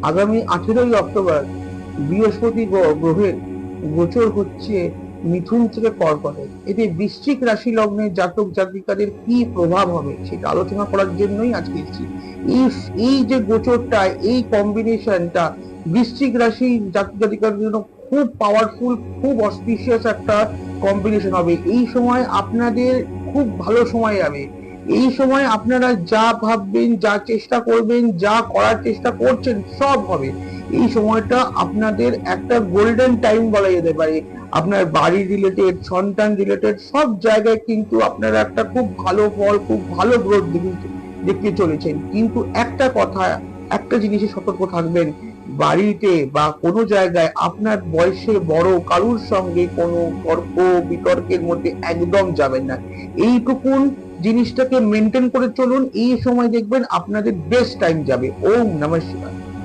আগামী 18ই অক্টোবর বৃহস্পতি গ্রহের গোচর হচ্ছে মিথুন থেকে কর্কটে। এতে বৃশ্চিক রাশি লগ্নের জাতক জাতিকাদের কি প্রভাব হবে সেটা আলোচনা করার জন্যই আজকে এসেছি। এই যে গোচরটা, এই কম্বিনেশনটা বৃশ্চিক রাশি জাতক জাতিকাদের জন্য খুব পাওয়ারফুল, খুব অসপিশিয়াস একটা কম্বিনেশন হবে। এই সময় আপনাদের খুব ভালো সময় যাবে। এই সময় আপনারা যা ভাববেন, যা চেষ্টা করবেন, যা করার চেষ্টা করছেন সব হবে। এই সময়টা আপনাদের একটা গোল্ডেন টাইম বলা যেতে পারে। আপনার বাড়ি রিলেটেড, সন্তান রিলেটেড সব জায়গায় কিন্তু আপনারা একটা খুব ভালো ফল, খুব ভালো গ্রোথ দেখতে চলেছেন। কিন্তু একটা কথা, একটা জিনিসে সতর্ক থাকবেন, বাড়িতে বা কোনো জায়গায় আপনার বয়সে বড় কারুর সঙ্গে কোনো তর্ক বিতর্কের মধ্যে একদম যাবেন না। এইটুকুন জিনিসটাকে মেনটেন করে চলুন। এই সময় দেখবেন আপনাদের বেস্ট টাইম যাবে। ওম নমঃ শিবায়।